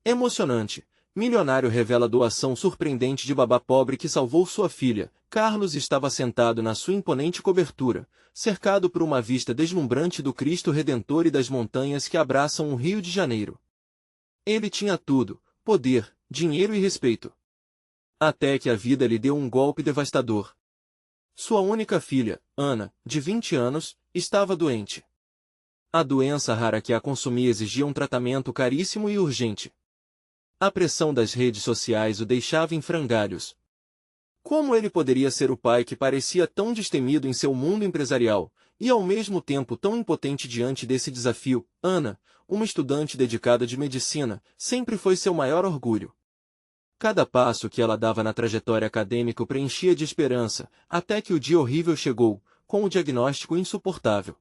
Emocionante. Milionário revela doação surpreendente de babá pobre que salvou sua filha. Carlos estava sentado na sua imponente cobertura, cercado por uma vista deslumbrante do Cristo Redentor e das montanhas que abraçam o Rio de Janeiro. Ele tinha tudo: poder, dinheiro e respeito. Até que a vida lhe deu um golpe devastador. Sua única filha, Ana, de 20 anos, estava doente. A doença rara que a consumia exigia um tratamento caríssimo e urgente. A pressão das redes sociais o deixava em frangalhos. Como ele poderia ser o pai que parecia tão destemido em seu mundo empresarial, e ao mesmo tempo tão impotente diante desse desafio? Ana, uma estudante dedicada de medicina, sempre foi seu maior orgulho. Cada passo que ela dava na trajetória acadêmica o preenchia de esperança, até que o dia horrível chegou, com o diagnóstico insuportável.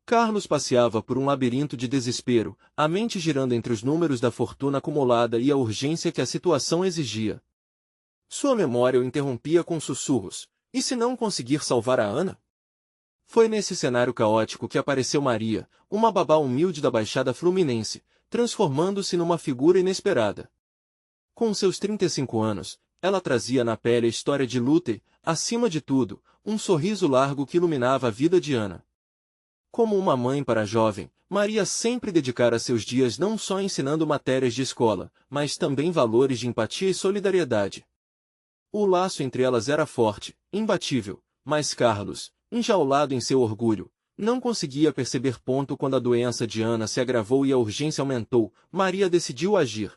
Carlos passeava por um labirinto de desespero, a mente girando entre os números da fortuna acumulada e a urgência que a situação exigia. Sua memória o interrompia com sussurros: e se não conseguir salvar a Ana? Foi nesse cenário caótico que apareceu Maria, uma babá humilde da Baixada Fluminense, transformando-se numa figura inesperada. Com seus 35 anos, ela trazia na pele a história de luta e, acima de tudo, um sorriso largo que iluminava a vida de Ana. Como uma mãe para a jovem, Maria sempre dedicara seus dias não só ensinando matérias de escola, mas também valores de empatia e solidariedade. O laço entre elas era forte, imbatível, mas Carlos, enjaulado em seu orgulho, não conseguia perceber ponto quando a doença de Ana se agravou e a urgência aumentou. Maria decidiu agir.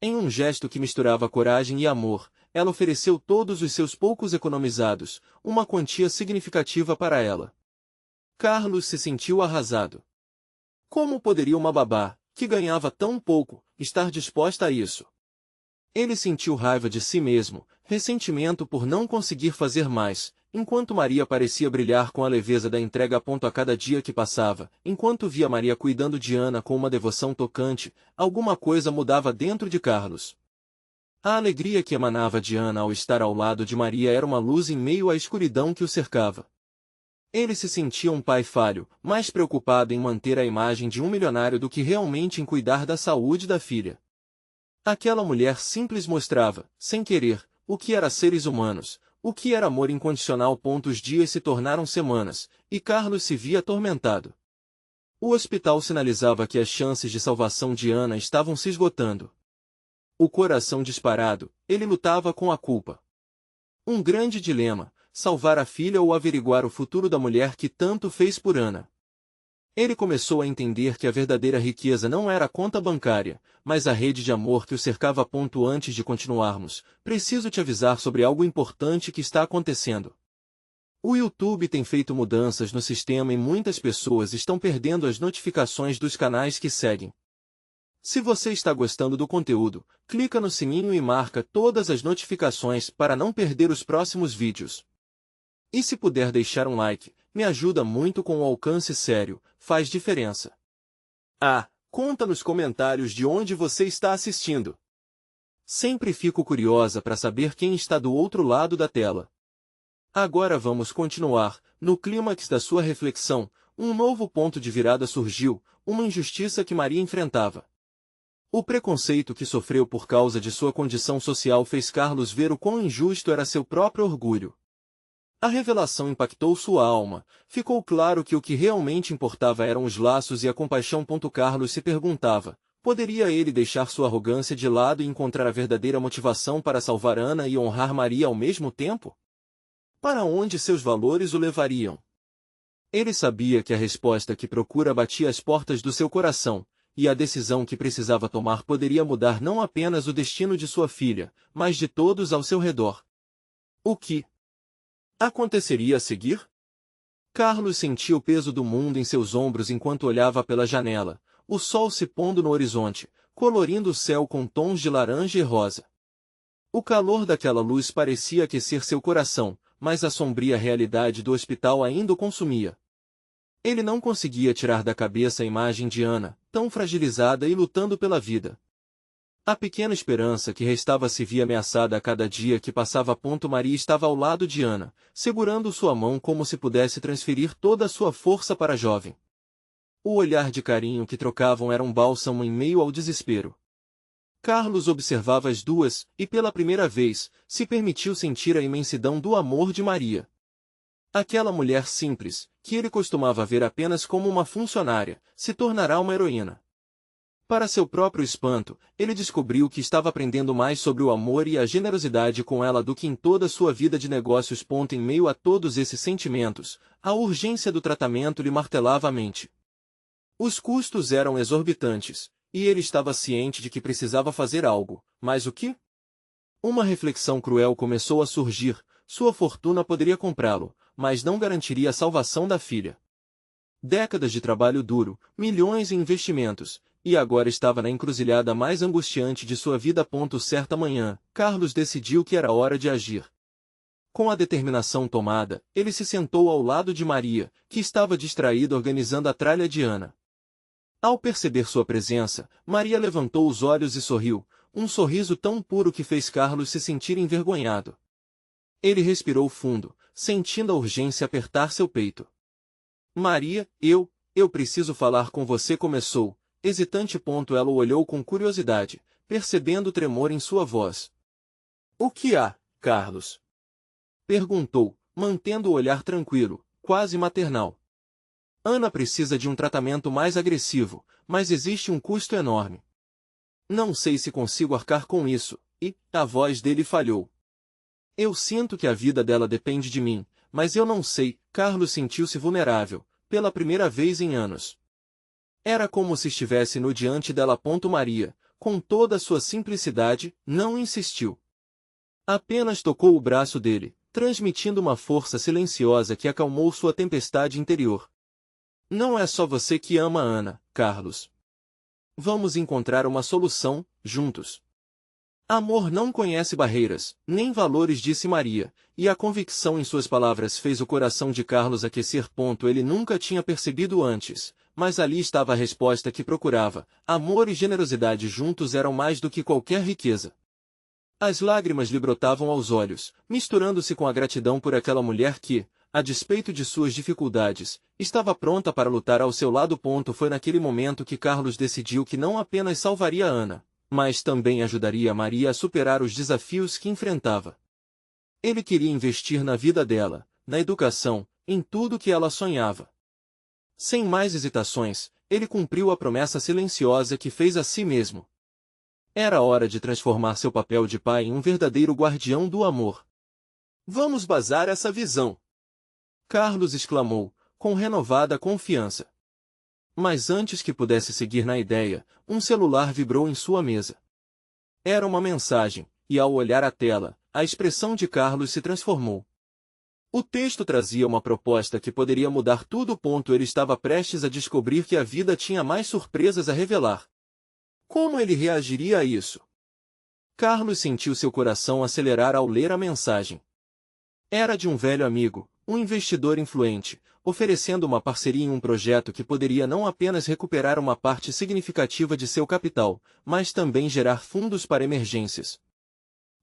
Em um gesto que misturava coragem e amor, ela ofereceu todos os seus poucos economizados, uma quantia significativa para ela. Carlos se sentiu arrasado. Como poderia uma babá, que ganhava tão pouco, estar disposta a isso? Ele sentiu raiva de si mesmo, ressentimento por não conseguir fazer mais, enquanto Maria parecia brilhar com a leveza da entrega a cada dia que passava. Enquanto via Maria cuidando de Ana com uma devoção tocante, alguma coisa mudava dentro de Carlos. A alegria que emanava de Ana ao estar ao lado de Maria era uma luz em meio à escuridão que o cercava. Ele se sentia um pai falho, mais preocupado em manter a imagem de um milionário do que realmente em cuidar da saúde da filha. Aquela mulher simples mostrava, sem querer, o que era seres humanos, o que era amor incondicional. Os dias se tornaram semanas, e Carlos se via atormentado. O hospital sinalizava que as chances de salvação de Ana estavam se esgotando. O coração disparado, ele lutava com a culpa. Um grande dilema: salvar a filha ou averiguar o futuro da mulher que tanto fez por Ana. Ele começou a entender que a verdadeira riqueza não era a conta bancária, mas a rede de amor que o cercava. Antes de continuarmos, preciso te avisar sobre algo importante que está acontecendo. O YouTube tem feito mudanças no sistema e muitas pessoas estão perdendo as notificações dos canais que seguem. Se você está gostando do conteúdo, clica no sininho e marca todas as notificações para não perder os próximos vídeos. E se puder deixar um like, me ajuda muito com o alcance sério, faz diferença. Conta nos comentários de onde você está assistindo. Sempre fico curiosa para saber quem está do outro lado da tela. Agora vamos continuar. No clímax da sua reflexão, um novo ponto de virada surgiu, uma injustiça que Maria enfrentava. O preconceito que sofreu por causa de sua condição social fez Carlos ver o quão injusto era seu próprio orgulho. A revelação impactou sua alma. Ficou claro que o que realmente importava eram os laços e a compaixão. Carlos se perguntava: poderia ele deixar sua arrogância de lado e encontrar a verdadeira motivação para salvar Ana e honrar Maria ao mesmo tempo? Para onde seus valores o levariam? Ele sabia que a resposta que procura batia às portas do seu coração, e a decisão que precisava tomar poderia mudar não apenas o destino de sua filha, mas de todos ao seu redor. O que aconteceria a seguir? Carlos sentia o peso do mundo em seus ombros enquanto olhava pela janela, o sol se pondo no horizonte, colorindo o céu com tons de laranja e rosa. O calor daquela luz parecia aquecer seu coração, mas a sombria realidade do hospital ainda o consumia. Ele não conseguia tirar da cabeça a imagem de Ana, tão fragilizada e lutando pela vida. A pequena esperança que restava se via ameaçada a cada dia que passava. Maria estava ao lado de Ana, segurando sua mão como se pudesse transferir toda a sua força para a jovem. O olhar de carinho que trocavam era um bálsamo em meio ao desespero. Carlos observava as duas, e pela primeira vez, se permitiu sentir a imensidão do amor de Maria. Aquela mulher simples, que ele costumava ver apenas como uma funcionária, se tornará uma heroína. Para seu próprio espanto, ele descobriu que estava aprendendo mais sobre o amor e a generosidade com ela do que em toda sua vida de negócios. Em meio a todos esses sentimentos, a urgência do tratamento lhe martelava a mente. Os custos eram exorbitantes, e ele estava ciente de que precisava fazer algo, mas o que? Uma reflexão cruel começou a surgir: sua fortuna poderia comprá-lo, mas não garantiria a salvação da filha. Décadas de trabalho duro, milhões em investimentos, e agora estava na encruzilhada mais angustiante de sua vida. Certa manhã, Carlos decidiu que era hora de agir. Com a determinação tomada, ele se sentou ao lado de Maria, que estava distraída organizando a tralha de Ana. Ao perceber sua presença, Maria levantou os olhos e sorriu, um sorriso tão puro que fez Carlos se sentir envergonhado. Ele respirou fundo, sentindo a urgência apertar seu peito. Maria, eu preciso falar com você, começou, hesitante. Ela o olhou com curiosidade, percebendo o tremor em sua voz. O que há, Carlos? Perguntou, mantendo o olhar tranquilo, quase maternal. Ana precisa de um tratamento mais agressivo, mas existe um custo enorme. Não sei se consigo arcar com isso, e a voz dele falhou. Eu sinto que a vida dela depende de mim, mas eu não sei. Carlos sentiu-se vulnerável, pela primeira vez em anos. Era como se estivesse no diante dela. Maria, com toda a sua simplicidade, não insistiu. Apenas tocou o braço dele, transmitindo uma força silenciosa que acalmou sua tempestade interior. Não é só você que ama Ana, Carlos. Vamos encontrar uma solução, juntos. Amor não conhece barreiras, nem valores, disse Maria, e a convicção em suas palavras fez o coração de Carlos aquecer. Ele nunca tinha percebido antes, mas ali estava a resposta que procurava: amor e generosidade juntos eram mais do que qualquer riqueza. As lágrimas lhe brotavam aos olhos, misturando-se com a gratidão por aquela mulher que, a despeito de suas dificuldades, estava pronta para lutar ao seu lado. Foi naquele momento que Carlos decidiu que não apenas salvaria Ana, mas também ajudaria Maria a superar os desafios que enfrentava. Ele queria investir na vida dela, na educação, em tudo que ela sonhava. Sem mais hesitações, ele cumpriu a promessa silenciosa que fez a si mesmo. Era hora de transformar seu papel de pai em um verdadeiro guardião do amor. Vamos basar essa visão! Carlos exclamou, com renovada confiança. Mas antes que pudesse seguir na ideia, um celular vibrou em sua mesa. Era uma mensagem, e ao olhar a tela, a expressão de Carlos se transformou. O texto trazia uma proposta que poderia mudar tudo. Ele estava prestes a descobrir que a vida tinha mais surpresas a revelar. Como ele reagiria a isso? Carlos sentiu seu coração acelerar ao ler a mensagem. Era de um velho amigo, um investidor influente, oferecendo uma parceria em um projeto que poderia não apenas recuperar uma parte significativa de seu capital, mas também gerar fundos para emergências.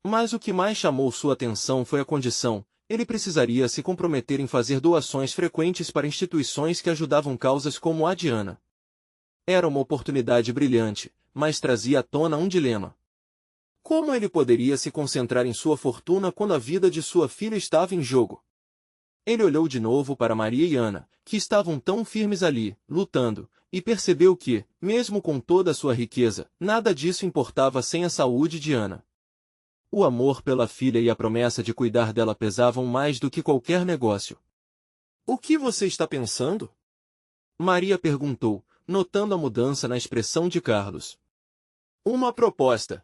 Mas o que mais chamou sua atenção foi a condição: ele precisaria se comprometer em fazer doações frequentes para instituições que ajudavam causas como a de Ana. Era uma oportunidade brilhante, mas trazia à tona um dilema. Como ele poderia se concentrar em sua fortuna quando a vida de sua filha estava em jogo? Ele olhou de novo para Maria e Ana, que estavam tão firmes ali, lutando, e percebeu que, mesmo com toda a sua riqueza, nada disso importava sem a saúde de Ana. O amor pela filha e a promessa de cuidar dela pesavam mais do que qualquer negócio. O que você está pensando? Maria perguntou, notando a mudança na expressão de Carlos. Uma proposta.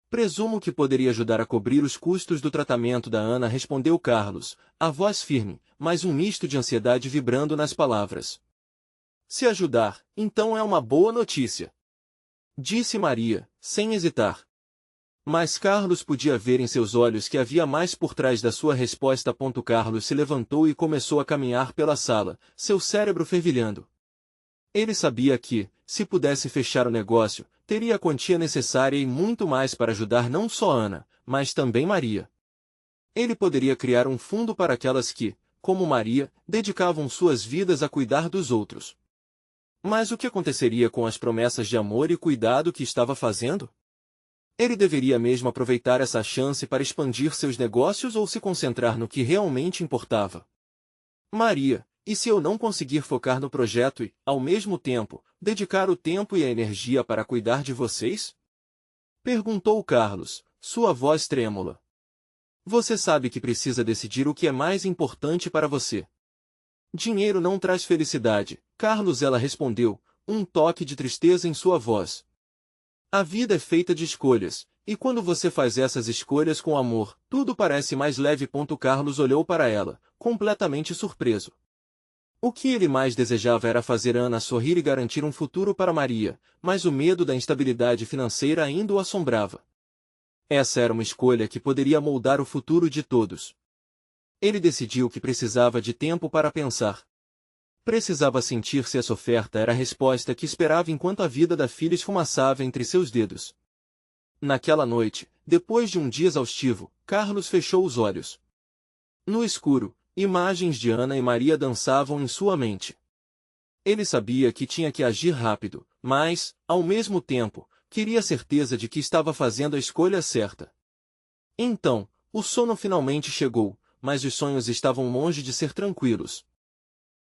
Presumo que poderia ajudar a cobrir os custos do tratamento da Ana, respondeu Carlos, a voz firme, mas um misto de ansiedade vibrando nas palavras. Se ajudar, então é uma boa notícia, disse Maria, sem hesitar. Mas Carlos podia ver em seus olhos que havia mais por trás da sua resposta. Carlos se levantou e começou a caminhar pela sala, seu cérebro fervilhando. Ele sabia que, se pudesse fechar o negócio, teria a quantia necessária e muito mais para ajudar não só Ana, mas também Maria. Ele poderia criar um fundo para aquelas que, como Maria, dedicavam suas vidas a cuidar dos outros. Mas o que aconteceria com as promessas de amor e cuidado que estava fazendo? Ele deveria mesmo aproveitar essa chance para expandir seus negócios ou se concentrar no que realmente importava? Maria, e se eu não conseguir focar no projeto e, ao mesmo tempo, dedicar o tempo e a energia para cuidar de vocês? Perguntou Carlos, sua voz trêmula. Você sabe que precisa decidir o que é mais importante para você. Dinheiro não traz felicidade, Carlos, ela respondeu, um toque de tristeza em sua voz. A vida é feita de escolhas, e quando você faz essas escolhas com amor, tudo parece mais leve. Carlos olhou para ela, completamente surpreso. O que ele mais desejava era fazer Ana sorrir e garantir um futuro para Maria, mas o medo da instabilidade financeira ainda o assombrava. Essa era uma escolha que poderia moldar o futuro de todos. Ele decidiu que precisava de tempo para pensar. Precisava sentir se essa oferta era a resposta que esperava enquanto a vida da filha esfumaçava entre seus dedos. Naquela noite, depois de um dia exaustivo, Carlos fechou os olhos. No escuro, imagens de Ana e Maria dançavam em sua mente. Ele sabia que tinha que agir rápido, mas, ao mesmo tempo, queria certeza de que estava fazendo a escolha certa. Então, o sono finalmente chegou, mas os sonhos estavam longe de ser tranquilos.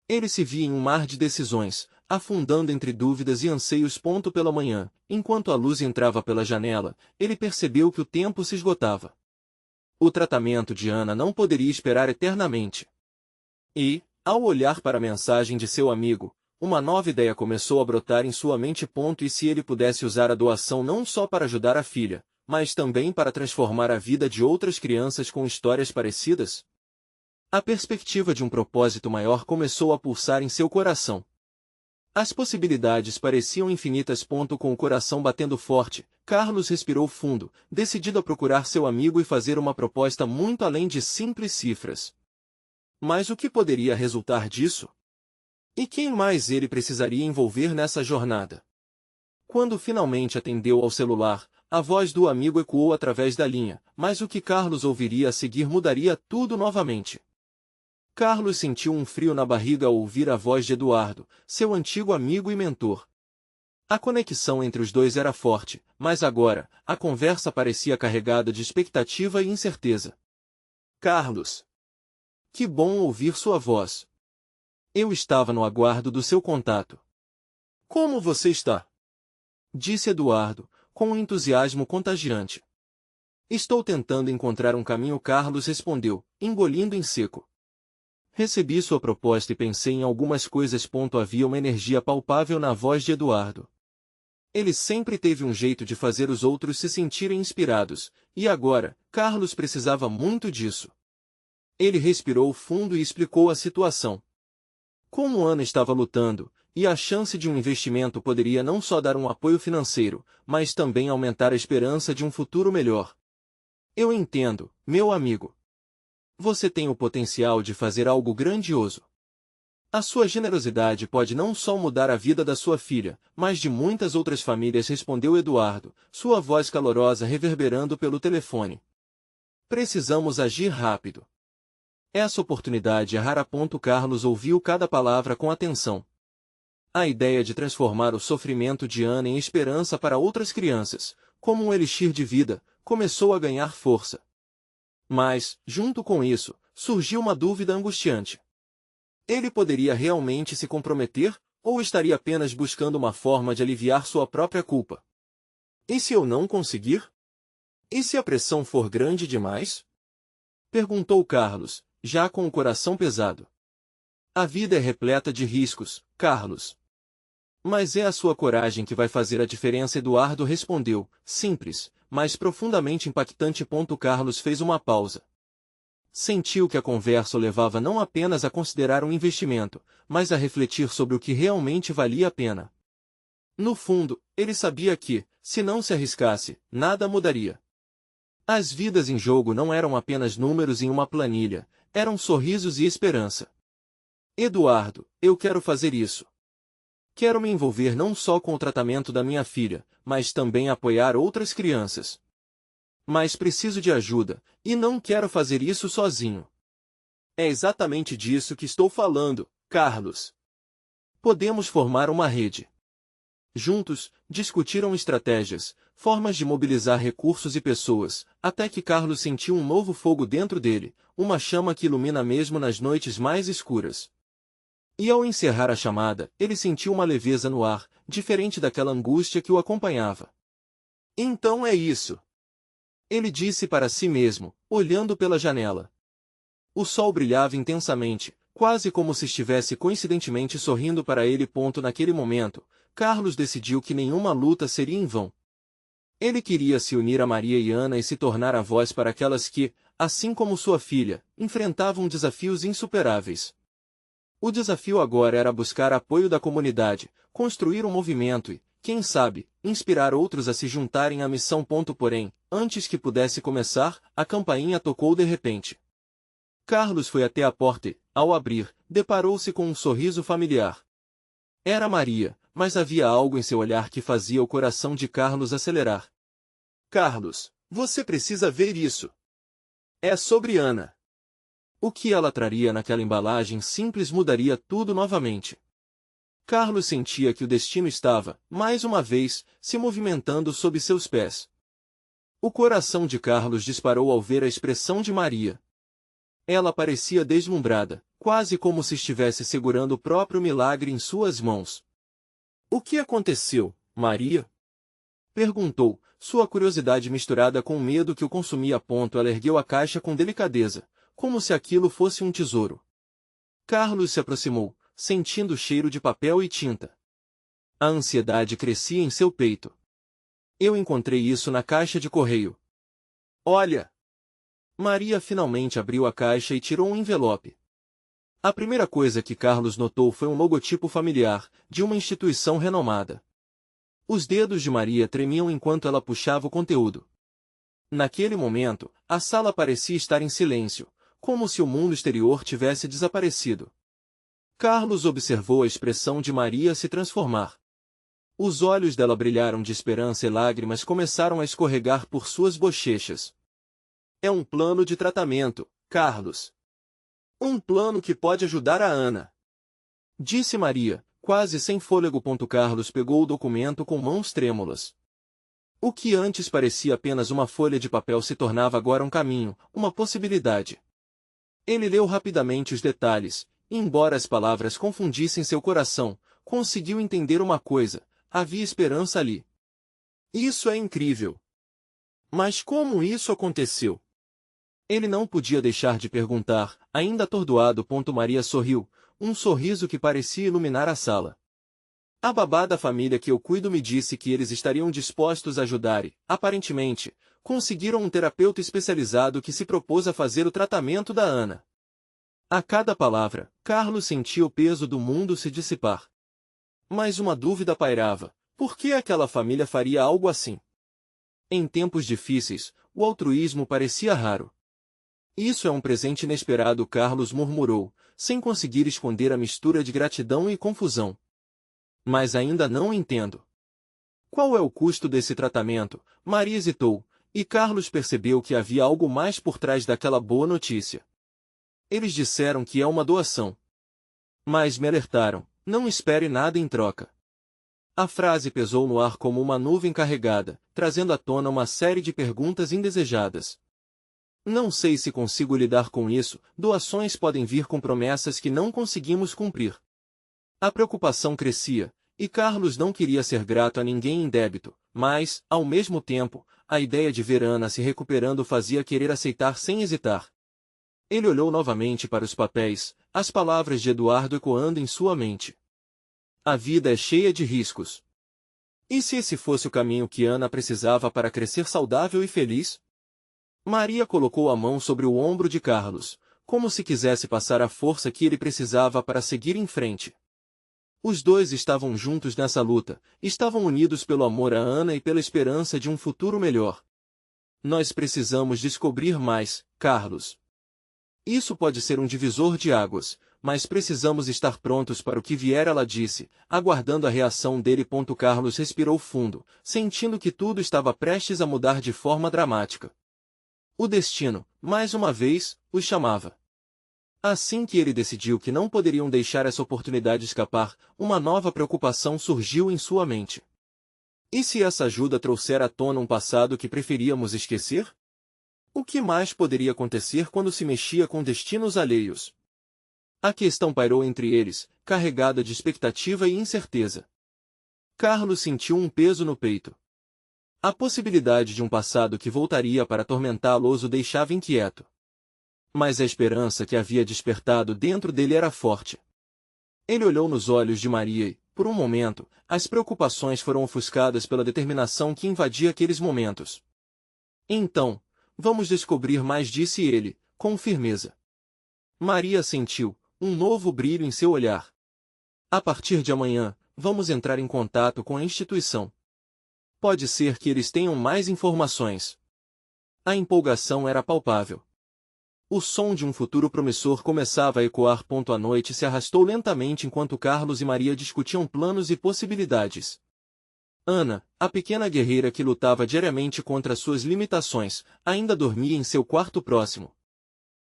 Ele se via em um mar de decisões, afundando entre dúvidas e anseios. Pela manhã, enquanto a luz entrava pela janela, ele percebeu que o tempo se esgotava. O tratamento de Ana não poderia esperar eternamente. E, ao olhar para a mensagem de seu amigo, uma nova ideia começou a brotar em sua mente. E se ele pudesse usar a doação não só para ajudar a filha, mas também para transformar a vida de outras crianças com histórias parecidas? A perspectiva de um propósito maior começou a pulsar em seu coração. As possibilidades pareciam infinitas. Com o coração batendo forte, Carlos respirou fundo, decidido a procurar seu amigo e fazer uma proposta muito além de simples cifras. Mas o que poderia resultar disso? E quem mais ele precisaria envolver nessa jornada? Quando finalmente atendeu ao celular, a voz do amigo ecoou através da linha, mas o que Carlos ouviria a seguir mudaria tudo novamente. Carlos sentiu um frio na barriga ao ouvir a voz de Eduardo, seu antigo amigo e mentor. A conexão entre os dois era forte, mas agora, a conversa parecia carregada de expectativa e incerteza. Carlos. Que bom ouvir sua voz. Eu estava no aguardo do seu contato. Como você está? Disse Eduardo, com um entusiasmo contagiante. Estou tentando encontrar um caminho, Carlos respondeu, engolindo em seco. Recebi sua proposta e pensei em algumas coisas. Havia uma energia palpável na voz de Eduardo. Ele sempre teve um jeito de fazer os outros se sentirem inspirados, e agora, Carlos precisava muito disso. Ele respirou fundo e explicou a situação. Como Ana estava lutando, e a chance de um investimento poderia não só dar um apoio financeiro, mas também aumentar a esperança de um futuro melhor. Eu entendo, meu amigo. Você tem o potencial de fazer algo grandioso. A sua generosidade pode não só mudar a vida da sua filha, mas de muitas outras famílias, respondeu Eduardo, sua voz calorosa reverberando pelo telefone. Precisamos agir rápido. Essa oportunidade é rara. Carlos ouviu cada palavra com atenção. A ideia de transformar o sofrimento de Ana em esperança para outras crianças, como um elixir de vida, começou a ganhar força. Mas, junto com isso, surgiu uma dúvida angustiante. Ele poderia realmente se comprometer, ou estaria apenas buscando uma forma de aliviar sua própria culpa? E se eu não conseguir? E se a pressão for grande demais? Perguntou Carlos, já com o coração pesado. A vida é repleta de riscos, Carlos. Mas é a sua coragem que vai fazer a diferença, Eduardo respondeu, simples, mas profundamente impactante. Carlos fez uma pausa. Sentiu que a conversa o levava não apenas a considerar um investimento, mas a refletir sobre o que realmente valia a pena. No fundo, ele sabia que, se não se arriscasse, nada mudaria. As vidas em jogo não eram apenas números em uma planilha, eram sorrisos e esperança. Eduardo, eu quero fazer isso. Quero me envolver não só com o tratamento da minha filha, mas também apoiar outras crianças. Mas preciso de ajuda, e não quero fazer isso sozinho. É exatamente disso que estou falando, Carlos. Podemos formar uma rede. Juntos, discutiram estratégias, formas de mobilizar recursos e pessoas, até que Carlos sentiu um novo fogo dentro dele, uma chama que ilumina mesmo nas noites mais escuras. E ao encerrar a chamada, ele sentiu uma leveza no ar, diferente daquela angústia que o acompanhava. Então é isso. Ele disse para si mesmo, olhando pela janela. O sol brilhava intensamente, quase como se estivesse coincidentemente sorrindo para ele. Naquele momento, Carlos decidiu que nenhuma luta seria em vão. Ele queria se unir a Maria e Ana e se tornar a voz para aquelas que, assim como sua filha, enfrentavam desafios insuperáveis. O desafio agora era buscar apoio da comunidade, construir um movimento e, quem sabe, inspirar outros a se juntarem à missão. Porém, antes que pudesse começar, a campainha tocou de repente. Carlos foi até a porta e, ao abrir, deparou-se com um sorriso familiar. Era Maria, mas havia algo em seu olhar que fazia o coração de Carlos acelerar. Carlos, você precisa ver isso. É sobre Ana. O que ela traria naquela embalagem simples mudaria tudo novamente. Carlos sentia que o destino estava, mais uma vez, se movimentando sob seus pés. O coração de Carlos disparou ao ver a expressão de Maria. Ela parecia deslumbrada, quase como se estivesse segurando o próprio milagre em suas mãos. O que aconteceu, Maria? Perguntou, sua curiosidade misturada com o medo que o consumia. Ela ergueu a caixa com delicadeza, como se aquilo fosse um tesouro. Carlos se aproximou, sentindo o cheiro de papel e tinta. A ansiedade crescia em seu peito. Eu encontrei isso na caixa de correio. Olha! Maria finalmente abriu a caixa e tirou um envelope. A primeira coisa que Carlos notou foi um logotipo familiar, de uma instituição renomada. Os dedos de Maria tremiam enquanto ela puxava o conteúdo. Naquele momento, a sala parecia estar em silêncio, como se o mundo exterior tivesse desaparecido. Carlos observou a expressão de Maria se transformar. Os olhos dela brilharam de esperança e lágrimas começaram a escorregar por suas bochechas. É um plano de tratamento, Carlos. Um plano que pode ajudar a Ana. Disse Maria, quase sem fôlego. Carlos pegou o documento com mãos trêmulas. O que antes parecia apenas uma folha de papel se tornava agora um caminho, uma possibilidade. Ele leu rapidamente os detalhes, e embora as palavras confundissem seu coração, conseguiu entender uma coisa: havia esperança ali. Isso é incrível. Mas como isso aconteceu? Ele não podia deixar de perguntar, ainda atordoado. Maria sorriu, um sorriso que parecia iluminar a sala. A babá da família que eu cuido me disse que eles estariam dispostos a ajudar e, aparentemente, conseguiram um terapeuta especializado que se propôs a fazer o tratamento da Ana. A cada palavra, Carlos sentia o peso do mundo se dissipar. Mas uma dúvida pairava: por que aquela família faria algo assim? Em tempos difíceis, o altruísmo parecia raro. Isso é um presente inesperado, Carlos murmurou, sem conseguir esconder a mistura de gratidão e confusão. Mas ainda não entendo. Qual é o custo desse tratamento? Maria hesitou, e Carlos percebeu que havia algo mais por trás daquela boa notícia. Eles disseram que é uma doação. Mas me alertaram: não espere nada em troca. A frase pesou no ar como uma nuvem carregada, trazendo à tona uma série de perguntas indesejadas. Não sei se consigo lidar com isso. Doações podem vir com promessas que não conseguimos cumprir. A preocupação crescia, e Carlos não queria ser grato a ninguém em débito, mas, ao mesmo tempo, a ideia de ver Ana se recuperando fazia querer aceitar sem hesitar. Ele olhou novamente para os papéis, as palavras de Eduardo ecoando em sua mente. A vida é cheia de riscos. E se esse fosse o caminho que Ana precisava para crescer saudável e feliz? Maria colocou a mão sobre o ombro de Carlos, como se quisesse passar a força que ele precisava para seguir em frente. Os dois estavam juntos nessa luta, estavam unidos pelo amor a Ana e pela esperança de um futuro melhor. Nós precisamos descobrir mais, Carlos. Isso pode ser um divisor de águas, mas precisamos estar prontos para o que vier, ela disse, aguardando a reação dele. Carlos respirou fundo, sentindo que tudo estava prestes a mudar de forma dramática. O destino, mais uma vez, os chamava. Assim que ele decidiu que não poderiam deixar essa oportunidade escapar, uma nova preocupação surgiu em sua mente. E se essa ajuda trouxer à tona um passado que preferíamos esquecer? O que mais poderia acontecer quando se mexia com destinos alheios? A questão pairou entre eles, carregada de expectativa e incerteza. Carlos sentiu um peso no peito. A possibilidade de um passado que voltaria para atormentá-los o deixava inquieto. Mas a esperança que havia despertado dentro dele era forte. Ele olhou nos olhos de Maria e, por um momento, as preocupações foram ofuscadas pela determinação que invadia aqueles momentos. Então, vamos descobrir mais, disse ele, com firmeza. Maria sentiu um novo brilho em seu olhar. A partir de amanhã, vamos entrar em contato com a instituição. Pode ser que eles tenham mais informações. A empolgação era palpável. O som de um futuro promissor começava a ecoar. A noite se arrastou lentamente enquanto Carlos e Maria discutiam planos e possibilidades. Ana, a pequena guerreira que lutava diariamente contra suas limitações, ainda dormia em seu quarto próximo.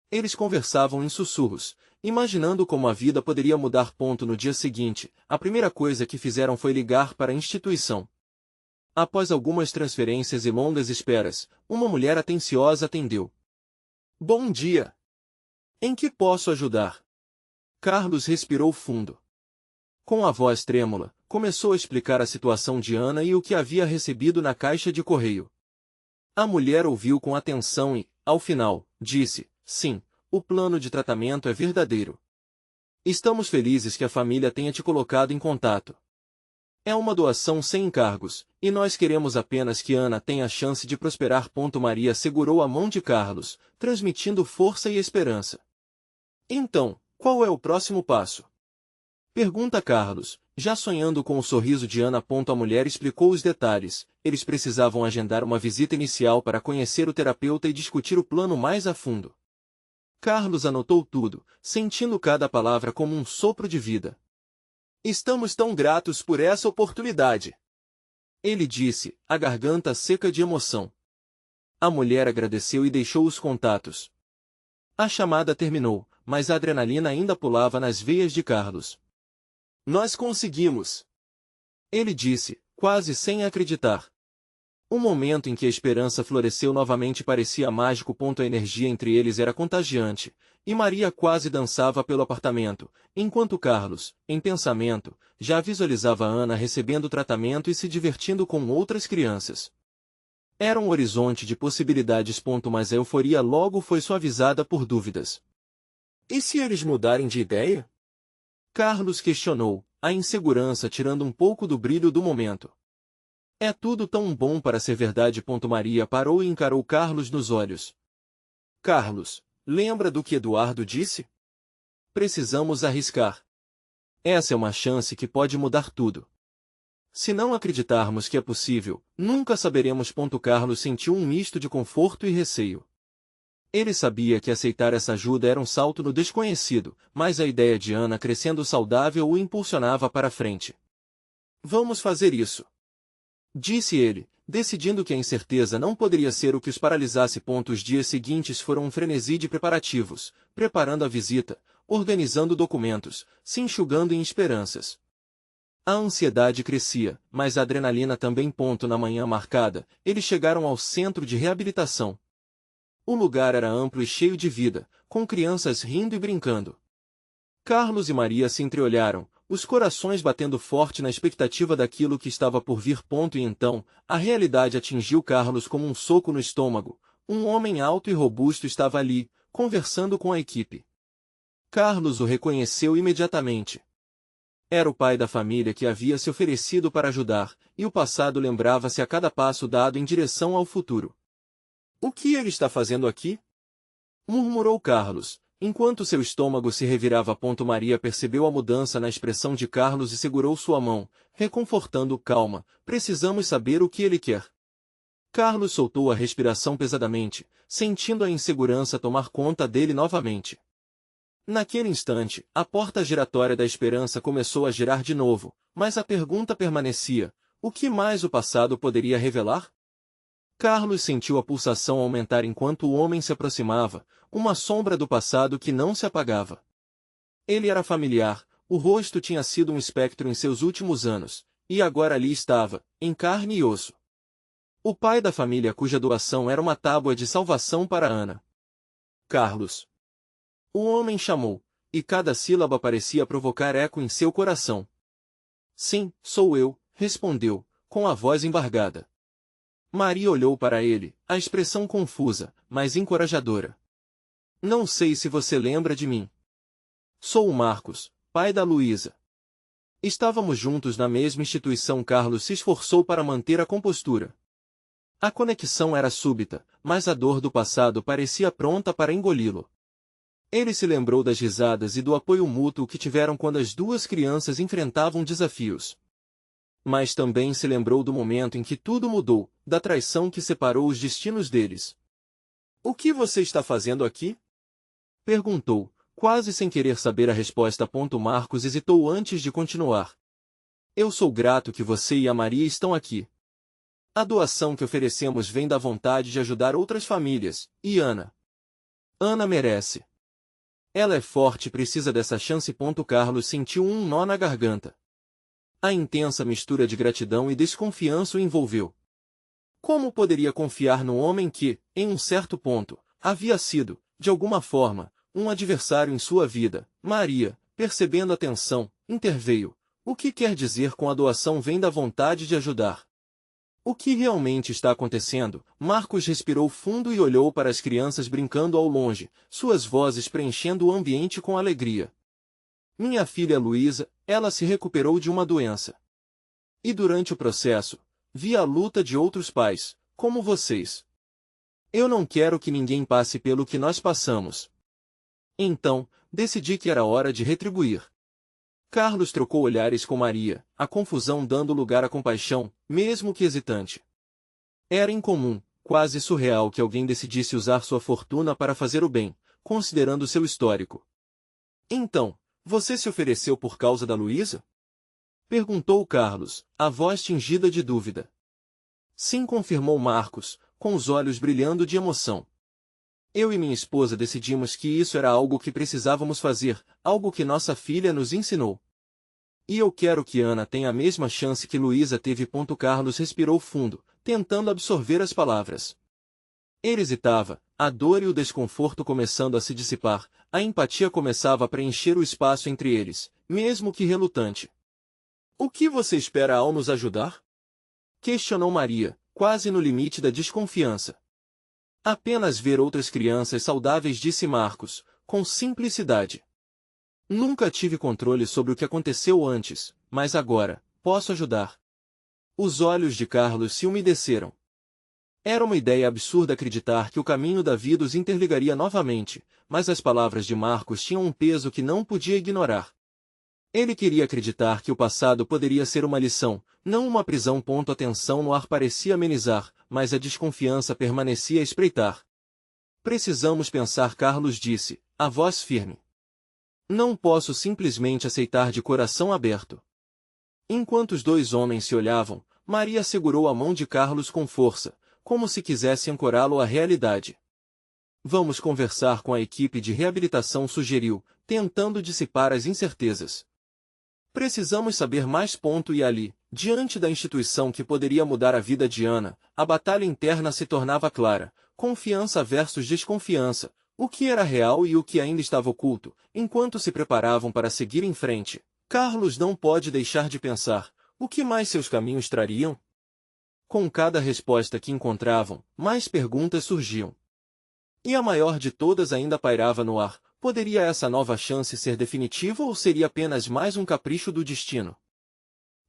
Eles conversavam em sussurros, imaginando como a vida poderia mudar. No dia seguinte, a primeira coisa que fizeram foi ligar para a instituição. Após algumas transferências e longas esperas, uma mulher atenciosa atendeu. Bom dia! Em que posso ajudar? Carlos respirou fundo. Com a voz trêmula, começou a explicar a situação de Ana e o que havia recebido na caixa de correio. A mulher ouviu com atenção e, ao final, disse, sim, o plano de tratamento é verdadeiro. Estamos felizes que a família tenha te colocado em contato. É uma doação sem encargos, e nós queremos apenas que Ana tenha a chance de prosperar. Maria segurou a mão de Carlos, transmitindo força e esperança. Então, qual é o próximo passo? Pergunta Carlos, já sonhando com o sorriso de Ana. A mulher explicou os detalhes. Eles precisavam agendar uma visita inicial para conhecer o terapeuta e discutir o plano mais a fundo. Carlos anotou tudo, sentindo cada palavra como um sopro de vida. Estamos tão gratos por essa oportunidade. Ele disse, a garganta seca de emoção. A mulher agradeceu e deixou os contatos. A chamada terminou, mas a adrenalina ainda pulava nas veias de Carlos. Nós conseguimos! Ele disse, quase sem acreditar. O momento em que a esperança floresceu novamente parecia mágico. A energia entre eles era contagiante, e Maria quase dançava pelo apartamento, enquanto Carlos, em pensamento, já visualizava Ana recebendo tratamento e se divertindo com outras crianças. Era um horizonte de possibilidades. Mas a euforia logo foi suavizada por dúvidas. E se eles mudarem de ideia? Carlos questionou, a insegurança tirando um pouco do brilho do momento. É tudo tão bom para ser verdade. Maria parou e encarou Carlos nos olhos. Carlos, lembra do que Eduardo disse? Precisamos arriscar. Essa é uma chance que pode mudar tudo. Se não acreditarmos que é possível, nunca saberemos. Carlos sentiu um misto de conforto e receio. Ele sabia que aceitar essa ajuda era um salto no desconhecido, mas a ideia de Ana crescendo saudável o impulsionava para frente. Vamos fazer isso, disse ele, decidindo que a incerteza não poderia ser o que os paralisasse. Os dias seguintes foram um frenesi de preparativos, preparando a visita, organizando documentos, se enxugando em esperanças. A ansiedade crescia, mas a adrenalina também. Na manhã marcada, eles chegaram ao centro de reabilitação. O lugar era amplo e cheio de vida, com crianças rindo e brincando. Carlos e Maria se entreolharam, os corações batendo forte na expectativa daquilo que estava por vir. E então, a realidade atingiu Carlos como um soco no estômago. Um homem alto e robusto estava ali, conversando com a equipe. Carlos o reconheceu imediatamente. Era o pai da família que havia se oferecido para ajudar, e o passado lembrava-se a cada passo dado em direção ao futuro. O que ele está fazendo aqui? Murmurou Carlos, enquanto seu estômago se revirava. Maria percebeu a mudança na expressão de Carlos e segurou sua mão, reconfortando-o. Calma, precisamos saber o que ele quer. Carlos soltou a respiração pesadamente, sentindo a insegurança tomar conta dele novamente. Naquele instante, a porta giratória da esperança começou a girar de novo, mas a pergunta permanecia: o que mais o passado poderia revelar? Carlos sentiu a pulsação aumentar enquanto o homem se aproximava, uma sombra do passado que não se apagava. Ele era familiar, o rosto tinha sido um espectro em seus últimos anos, e agora ali estava, em carne e osso. O pai da família cuja doação era uma tábua de salvação para Ana. Carlos. O homem chamou, e cada sílaba parecia provocar eco em seu coração. Sim, sou eu, respondeu, com a voz embargada. Maria olhou para ele, a expressão confusa, mas encorajadora. Não sei se você lembra de mim. Sou o Marcos, pai da Luísa. Estávamos juntos na mesma instituição. Carlos se esforçou para manter a compostura. A conexão era súbita, mas a dor do passado parecia pronta para engoli-lo. Ele se lembrou das risadas e do apoio mútuo que tiveram quando as duas crianças enfrentavam desafios. Mas também se lembrou do momento em que tudo mudou, da traição que separou os destinos deles. O que você está fazendo aqui? Perguntou, quase sem querer saber a resposta. Marcos hesitou antes de continuar. Eu sou grato que você e a Maria estão aqui. A doação que oferecemos vem da vontade de ajudar outras famílias, e Ana. Ana merece. Ela é forte e precisa dessa chance. Carlos sentiu um nó na garganta. A intensa mistura de gratidão e desconfiança o envolveu. Como poderia confiar no homem que, em um certo ponto, havia sido, de alguma forma, um adversário em sua vida? Maria, percebendo a tensão, interveio. O que quer dizer com a doação vem da vontade de ajudar? O que realmente está acontecendo? Marcos respirou fundo e olhou para as crianças brincando ao longe, suas vozes preenchendo o ambiente com alegria. Minha filha Luísa, ela se recuperou de uma doença. E durante o processo, vi a luta de outros pais, como vocês. Eu não quero que ninguém passe pelo que nós passamos. Então, decidi que era hora de retribuir. Carlos trocou olhares com Maria, a confusão dando lugar à compaixão, mesmo que hesitante. Era incomum, quase surreal que alguém decidisse usar sua fortuna para fazer o bem, considerando seu histórico. Então, você se ofereceu por causa da Luísa? Perguntou Carlos, a voz tingida de dúvida. Sim, confirmou Marcos, com os olhos brilhando de emoção. Eu e minha esposa decidimos que isso era algo que precisávamos fazer, algo que nossa filha nos ensinou. E eu quero que Ana tenha a mesma chance que Luísa teve. Carlos respirou fundo, tentando absorver as palavras. Ele hesitava, a dor e o desconforto começando a se dissipar, a empatia começava a preencher o espaço entre eles, mesmo que relutante. O que você espera ao nos ajudar? Questionou Maria, quase no limite da desconfiança. Apenas ver outras crianças saudáveis, disse Marcos, com simplicidade. Nunca tive controle sobre o que aconteceu antes, mas agora, posso ajudar. Os olhos de Carlos se umedeceram. Era uma ideia absurda acreditar que o caminho da vida os interligaria novamente, mas as palavras de Marcos tinham um peso que não podia ignorar. Ele queria acreditar que o passado poderia ser uma lição, não uma prisão. A tensão no ar parecia amenizar, mas a desconfiança permanecia a espreitar. Precisamos pensar, Carlos disse, a voz firme. Não posso simplesmente aceitar de coração aberto. Enquanto os dois homens se olhavam, Maria segurou a mão de Carlos com força, como se quisesse ancorá-lo à realidade. Vamos conversar com a equipe de reabilitação, sugeriu, tentando dissipar as incertezas. Precisamos saber mais. E ali, diante da instituição que poderia mudar a vida de Ana, a batalha interna se tornava clara, confiança versus desconfiança, o que era real e o que ainda estava oculto. Enquanto se preparavam para seguir em frente, Carlos não pode deixar de pensar, o que mais seus caminhos trariam? Com cada resposta que encontravam, mais perguntas surgiam. E a maior de todas ainda pairava no ar. Poderia essa nova chance ser definitiva ou seria apenas mais um capricho do destino?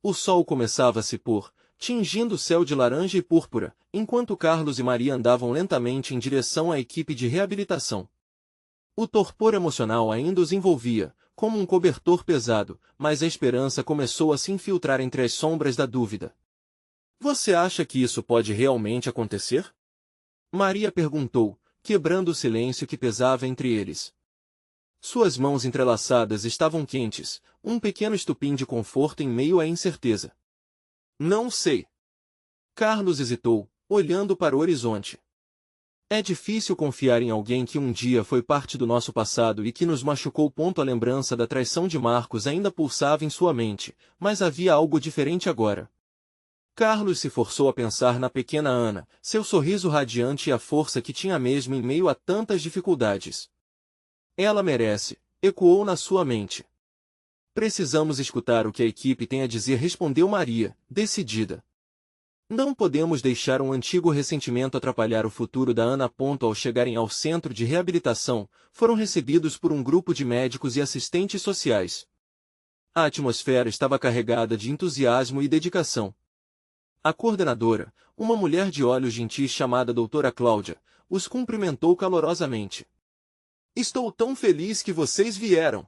O sol começava a se pôr, tingindo o céu de laranja e púrpura, enquanto Carlos e Maria andavam lentamente em direção à equipe de reabilitação. O torpor emocional ainda os envolvia, como um cobertor pesado, mas a esperança começou a se infiltrar entre as sombras da dúvida. Você acha que isso pode realmente acontecer? Maria perguntou, quebrando o silêncio que pesava entre eles. Suas mãos entrelaçadas estavam quentes, um pequeno estupim de conforto em meio à incerteza. Não sei. Carlos hesitou, olhando para o horizonte. É difícil confiar em alguém que um dia foi parte do nosso passado e que nos machucou. A lembrança da traição de Marcos ainda pulsava em sua mente, mas havia algo diferente agora. Carlos se forçou a pensar na pequena Ana, seu sorriso radiante e a força que tinha mesmo em meio a tantas dificuldades. Ela merece, ecoou na sua mente. Precisamos escutar o que a equipe tem a dizer, respondeu Maria, decidida. Não podemos deixar um antigo ressentimento atrapalhar o futuro da Ana. Ao chegarem ao centro de reabilitação, foram recebidos por um grupo de médicos e assistentes sociais. A atmosfera estava carregada de entusiasmo e dedicação. A coordenadora, uma mulher de olhos gentis chamada doutora Cláudia, os cumprimentou calorosamente. Estou tão feliz que vocês vieram.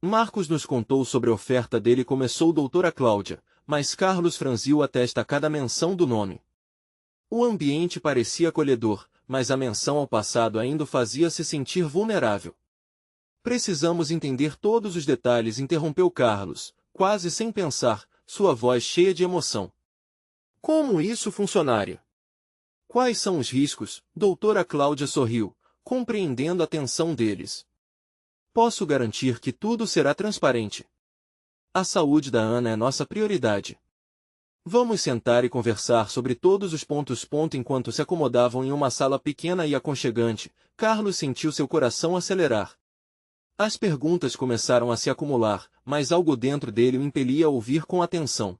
Marcos nos contou sobre a oferta dele, começou doutora Cláudia, mas Carlos franziu a testa a cada menção do nome. O ambiente parecia acolhedor, mas a menção ao passado ainda o fazia se sentir vulnerável. Precisamos entender todos os detalhes, interrompeu Carlos, quase sem pensar, sua voz cheia de emoção. Como isso, funcionária? Quais são os riscos? Doutora Cláudia sorriu, compreendendo a tensão deles. Posso garantir que tudo será transparente. A saúde da Ana é nossa prioridade. Vamos sentar e conversar sobre todos os pontos. Enquanto se acomodavam em uma sala pequena e aconchegante, Carlos sentiu seu coração acelerar. As perguntas começaram a se acumular, mas algo dentro dele o impelia a ouvir com atenção.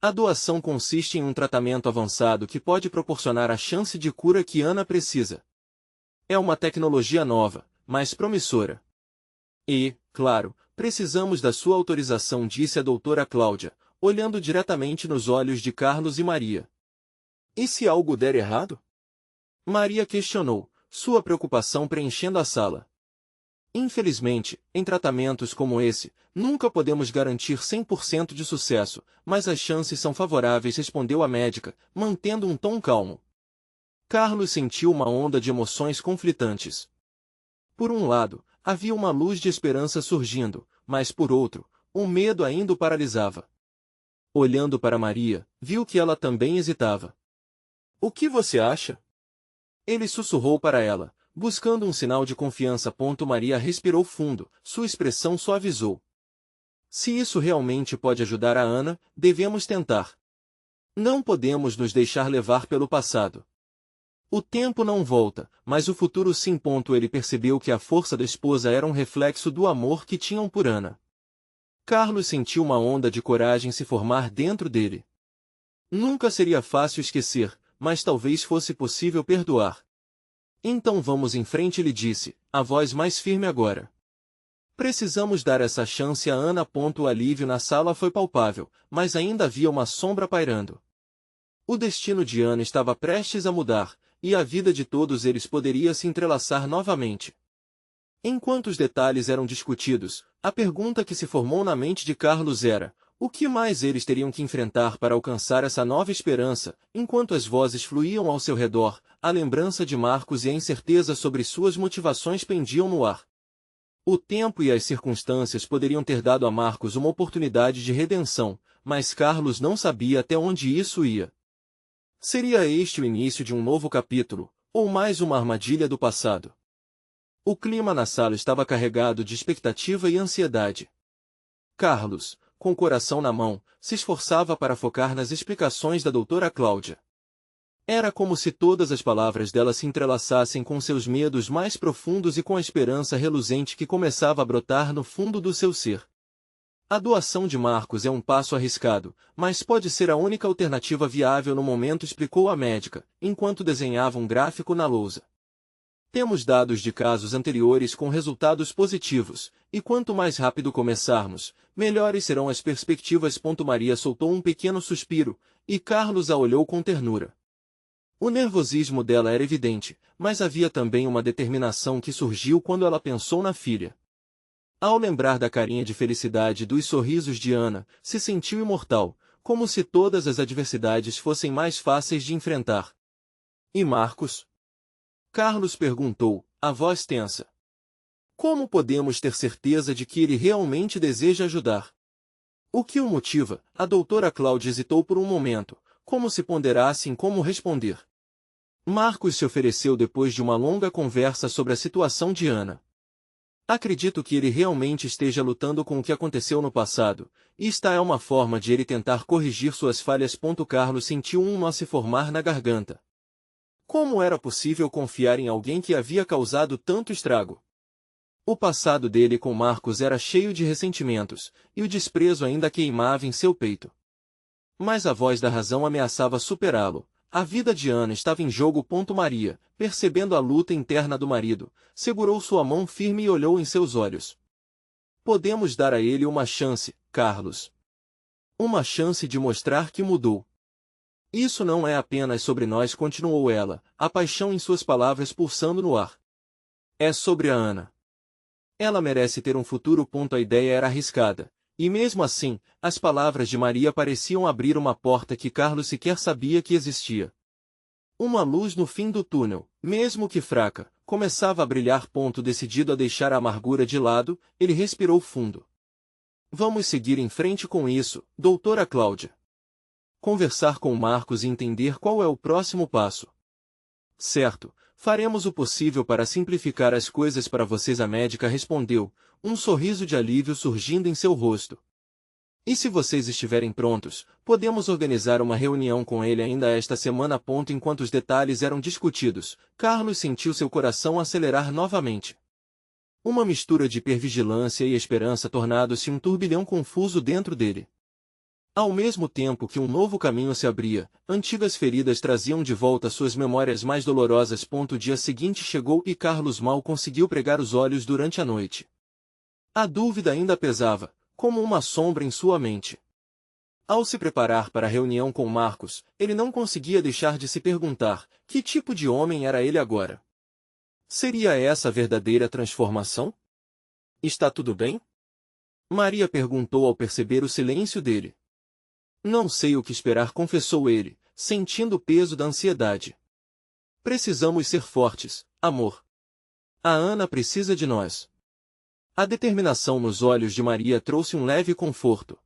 A doação consiste em um tratamento avançado que pode proporcionar a chance de cura que Ana precisa. É uma tecnologia nova, mas promissora. E, claro, precisamos da sua autorização, disse a doutora Cláudia, olhando diretamente nos olhos de Carlos e Maria. E se algo der errado? Maria questionou, sua preocupação preenchendo a sala. Infelizmente, em tratamentos como esse, nunca podemos garantir 100% de sucesso, mas as chances são favoráveis, respondeu a médica, mantendo um tom calmo. Carlos sentiu uma onda de emoções conflitantes. Por um lado, havia uma luz de esperança surgindo, mas por outro, o medo ainda o paralisava. Olhando para Maria, viu que ela também hesitava. O que você acha? Ele sussurrou para ela, buscando um sinal de confiança. Maria respirou fundo, sua expressão suavizou. Se isso realmente pode ajudar a Ana, devemos tentar. Não podemos nos deixar levar pelo passado. O tempo não volta, mas o futuro sim. Ele percebeu que a força da esposa era um reflexo do amor que tinham por Ana. Carlos sentiu uma onda de coragem se formar dentro dele. Nunca seria fácil esquecer, mas talvez fosse possível perdoar. Então vamos em frente, lhe disse, a voz mais firme agora. Precisamos dar essa chance a Ana. O alívio na sala foi palpável, mas ainda havia uma sombra pairando. O destino de Ana estava prestes a mudar, e a vida de todos eles poderia se entrelaçar novamente. Enquanto os detalhes eram discutidos, a pergunta que se formou na mente de Carlos era: o que mais eles teriam que enfrentar para alcançar essa nova esperança? Enquanto as vozes fluíam ao seu redor, a lembrança de Marcos e a incerteza sobre suas motivações pendiam no ar. O tempo e as circunstâncias poderiam ter dado a Marcos uma oportunidade de redenção, mas Carlos não sabia até onde isso ia. Seria este o início de um novo capítulo, ou mais uma armadilha do passado? O clima na sala estava carregado de expectativa e ansiedade. Carlos, com o coração na mão, se esforçava para focar nas explicações da doutora Cláudia. Era como se todas as palavras dela se entrelaçassem com seus medos mais profundos e com a esperança reluzente que começava a brotar no fundo do seu ser. A doação de Marcos é um passo arriscado, mas pode ser a única alternativa viável no momento, explicou a médica, enquanto desenhava um gráfico na lousa. Temos dados de casos anteriores com resultados positivos, e quanto mais rápido começarmos, melhores serão as perspectivas. Maria soltou um pequeno suspiro, e Carlos a olhou com ternura. O nervosismo dela era evidente, mas havia também uma determinação que surgiu quando ela pensou na filha. Ao lembrar da carinha de felicidade e dos sorrisos de Ana, se sentiu imortal, como se todas as adversidades fossem mais fáceis de enfrentar. E Marcos? Carlos perguntou, a voz tensa. Como podemos ter certeza de que ele realmente deseja ajudar? O que o motiva? A doutora Cláudia hesitou por um momento, como se ponderasse em como responder. Marcos se ofereceu depois de uma longa conversa sobre a situação de Ana. Acredito que ele realmente esteja lutando com o que aconteceu no passado, e esta é uma forma de ele tentar corrigir suas falhas. Carlos sentiu um nó se formar na garganta. Como era possível confiar em alguém que havia causado tanto estrago? O passado dele com Marcos era cheio de ressentimentos, e o desprezo ainda queimava em seu peito. Mas a voz da razão ameaçava superá-lo. A vida de Ana estava em jogo. Maria, percebendo a luta interna do marido, segurou sua mão firme e olhou em seus olhos. Podemos dar a ele uma chance, Carlos. Uma chance de mostrar que mudou. Isso não é apenas sobre nós, continuou ela, a paixão em suas palavras pulsando no ar. É sobre a Ana. Ela merece ter um futuro. A ideia era arriscada. E mesmo assim, as palavras de Maria pareciam abrir uma porta que Carlos sequer sabia que existia. Uma luz no fim do túnel, mesmo que fraca, começava a brilhar. Decidido a deixar a amargura de lado, ele respirou fundo. Vamos seguir em frente com isso, doutora Cláudia. Conversar com Marcos e entender qual é o próximo passo. Certo, faremos o possível para simplificar as coisas para vocês, a médica respondeu, um sorriso de alívio surgindo em seu rosto. E se vocês estiverem prontos, podemos organizar uma reunião com ele ainda esta semana. Enquanto os detalhes eram discutidos, Carlos sentiu seu coração acelerar novamente. Uma mistura de hipervigilância e esperança tornado-se um turbilhão confuso dentro dele. Ao mesmo tempo que um novo caminho se abria, antigas feridas traziam de volta suas memórias mais dolorosas. O dia seguinte chegou e Carlos mal conseguiu pregar os olhos durante a noite. A dúvida ainda pesava, como uma sombra em sua mente. Ao se preparar para a reunião com Marcos, ele não conseguia deixar de se perguntar, que tipo de homem era ele agora? Seria essa a verdadeira transformação? Está tudo bem? Maria perguntou ao perceber o silêncio dele. Não sei o que esperar, confessou ele, sentindo o peso da ansiedade. Precisamos ser fortes, amor. A Ana precisa de nós. A determinação nos olhos de Maria trouxe um leve conforto.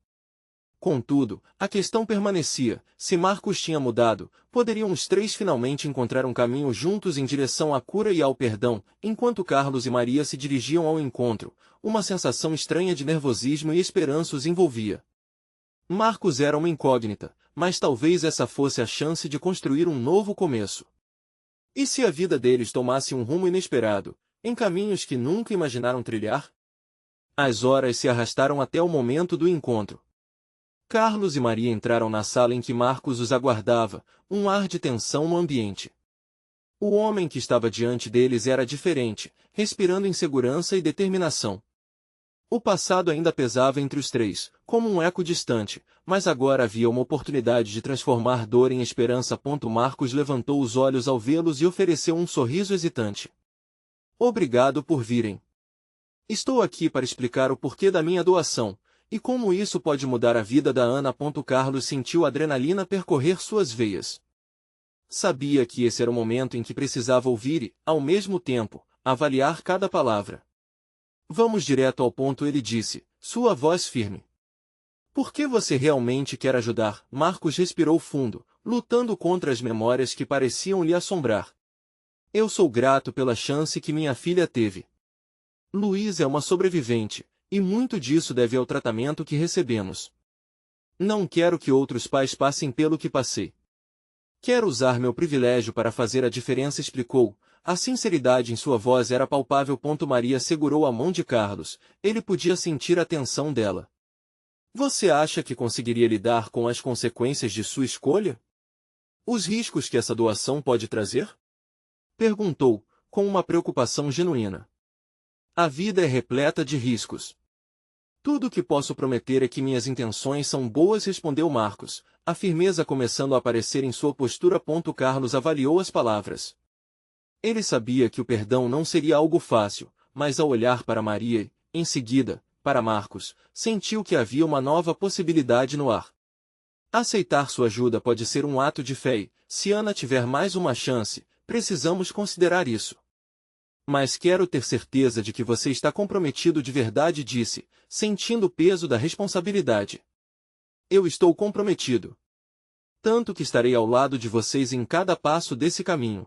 Contudo, a questão permanecia, se Marcos tinha mudado, poderiam os três finalmente encontrar um caminho juntos em direção à cura e ao perdão. Enquanto Carlos e Maria se dirigiam ao encontro, uma sensação estranha de nervosismo e esperança os envolvia. Marcos era uma incógnita, mas talvez essa fosse a chance de construir um novo começo. E se a vida deles tomasse um rumo inesperado, em caminhos que nunca imaginaram trilhar? As horas se arrastaram até o momento do encontro. Carlos e Maria entraram na sala em que Marcos os aguardava, um ar de tensão no ambiente. O homem que estava diante deles era diferente, respirando insegurança e determinação. O passado ainda pesava entre os três, como um eco distante, mas agora havia uma oportunidade de transformar dor em esperança. Marcos levantou os olhos ao vê-los e ofereceu um sorriso hesitante. Obrigado por virem. Estou aqui para explicar o porquê da minha doação, e como isso pode mudar a vida da Ana. Carlos sentiu a adrenalina percorrer suas veias. Sabia que esse era o momento em que precisava ouvir e, ao mesmo tempo, avaliar cada palavra. Vamos direto ao ponto, ele disse, sua voz firme. Por que você realmente quer ajudar? Marcos respirou fundo, lutando contra as memórias que pareciam lhe assombrar. Eu sou grato pela chance que minha filha teve. Luiz é uma sobrevivente, e muito disso deve ao tratamento que recebemos. Não quero que outros pais passem pelo que passei. Quero usar meu privilégio para fazer a diferença, explicou. A sinceridade em sua voz era palpável. Maria segurou a mão de Carlos, ele podia sentir a tensão dela. Você acha que conseguiria lidar com as consequências de sua escolha? Os riscos que essa doação pode trazer? Perguntou, com uma preocupação genuína. A vida é repleta de riscos. Tudo o que posso prometer é que minhas intenções são boas, respondeu Marcos, a firmeza começando a aparecer em sua postura. Carlos avaliou as palavras. Ele sabia que o perdão não seria algo fácil, mas ao olhar para Maria e, em seguida, para Marcos, sentiu que havia uma nova possibilidade no ar. Aceitar sua ajuda pode ser um ato de fé e, se Ana tiver mais uma chance, precisamos considerar isso. Mas quero ter certeza de que você está comprometido de verdade, disse, sentindo o peso da responsabilidade. Eu estou comprometido. tanto que estarei ao lado de vocês em cada passo desse caminho.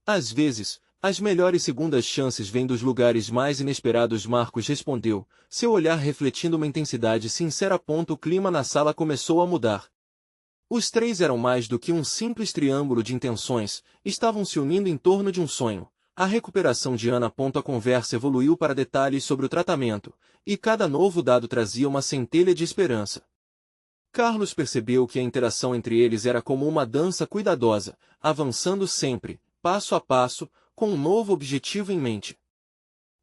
Às vezes, as melhores segundas chances vêm dos lugares mais inesperados. Marcos respondeu, seu olhar refletindo uma intensidade sincera. O clima na sala começou a mudar. Os três eram mais do que um simples triângulo de intenções, estavam se unindo em torno de um sonho. A recuperação de Ana. A conversa evoluiu para detalhes sobre o tratamento, e cada novo dado trazia uma centelha de esperança. Carlos percebeu que a interação entre eles era como uma dança cuidadosa, avançando sempre, passo a passo, com um novo objetivo em mente.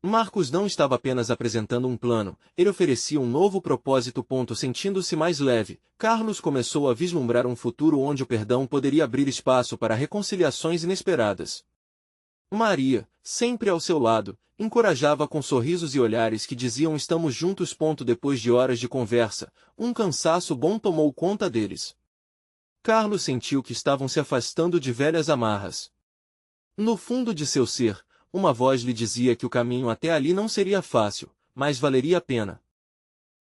Marcos não estava apenas apresentando um plano, ele oferecia um novo propósito. Sentindo-se mais leve, Carlos começou a vislumbrar um futuro onde o perdão poderia abrir espaço para reconciliações inesperadas. Maria, sempre ao seu lado, encorajava com sorrisos e olhares que diziam estamos juntos. Depois de horas de conversa, um cansaço bom tomou conta deles. Carlos sentiu que estavam se afastando de velhas amarras. No fundo de seu ser, uma voz lhe dizia que o caminho até ali não seria fácil, mas valeria a pena.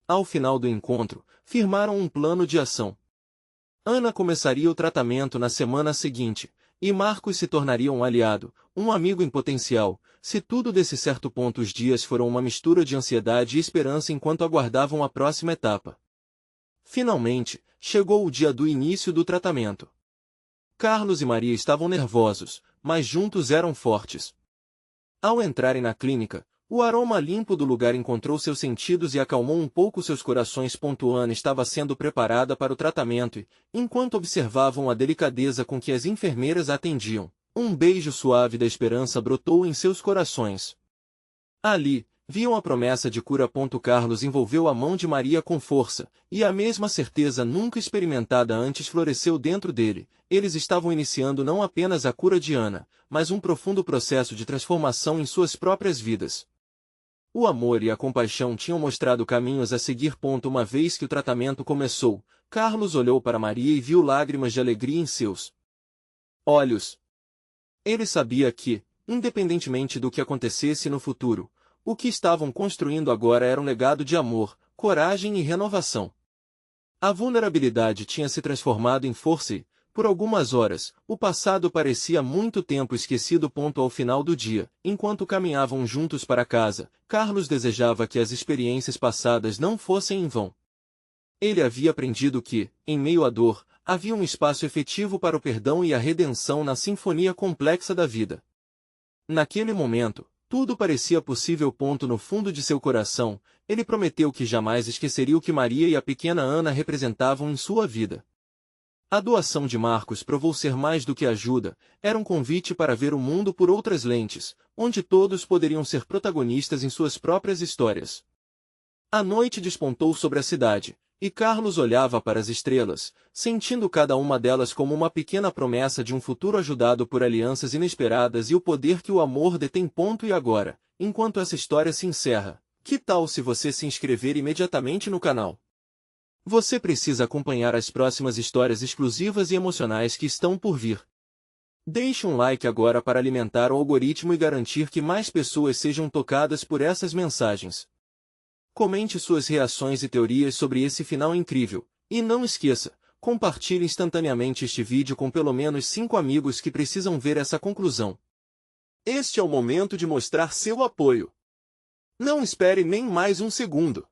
Ao final do encontro, firmaram um plano de ação. Ana começaria o tratamento na semana seguinte, e Marcos se tornaria um aliado, um amigo em potencial, se tudo desse certo. Os dias foram uma mistura de ansiedade e esperança enquanto aguardavam a próxima etapa. Finalmente, chegou o dia do início do tratamento. Carlos e Maria estavam nervosos, mas juntos eram fortes. Ao entrarem na clínica, o aroma limpo do lugar encontrou seus sentidos e acalmou um pouco seus corações. Ana estava sendo preparada para o tratamento e, enquanto observavam a delicadeza com que as enfermeiras a atendiam, um beijo suave da esperança brotou em seus corações. Ali, viam a promessa de cura. Carlos envolveu a mão de Maria com força, e a mesma certeza nunca experimentada antes floresceu dentro dele. Eles estavam iniciando não apenas a cura de Ana, mas um profundo processo de transformação em suas próprias vidas. O amor e a compaixão tinham mostrado caminhos a seguir. Uma vez que o tratamento começou, Carlos olhou para Maria e viu lágrimas de alegria em seus olhos. Ele sabia que, independentemente do que acontecesse no futuro, o que estavam construindo agora era um legado de amor, coragem e renovação. A vulnerabilidade tinha se transformado em força e, por algumas horas, o passado parecia muito tempo esquecido. Ao final do dia, enquanto caminhavam juntos para casa, Carlos desejava que as experiências passadas não fossem em vão. Ele havia aprendido que, em meio à dor, havia um espaço efetivo para o perdão e a redenção na sinfonia complexa da vida. Naquele momento, tudo parecia possível. No fundo de seu coração, ele prometeu que jamais esqueceria o que Maria e a pequena Ana representavam em sua vida. A doação de Marcos provou ser mais do que ajuda, era um convite para ver o mundo por outras lentes, onde todos poderiam ser protagonistas em suas próprias histórias. A noite despontou sobre a cidade, e Carlos olhava para as estrelas, sentindo cada uma delas como uma pequena promessa de um futuro ajudado por alianças inesperadas e o poder que o amor detém. E agora, enquanto essa história se encerra, que tal se você se inscrever imediatamente no canal? Você precisa acompanhar as próximas histórias exclusivas e emocionais que estão por vir. Deixe um like agora para alimentar o algoritmo e garantir que mais pessoas sejam tocadas por essas mensagens. Comente suas reações e teorias sobre esse final incrível, e não esqueça, compartilhe instantaneamente este vídeo com pelo menos 5 amigos que precisam ver essa conclusão. Este é o momento de mostrar seu apoio. Não espere nem mais um segundo.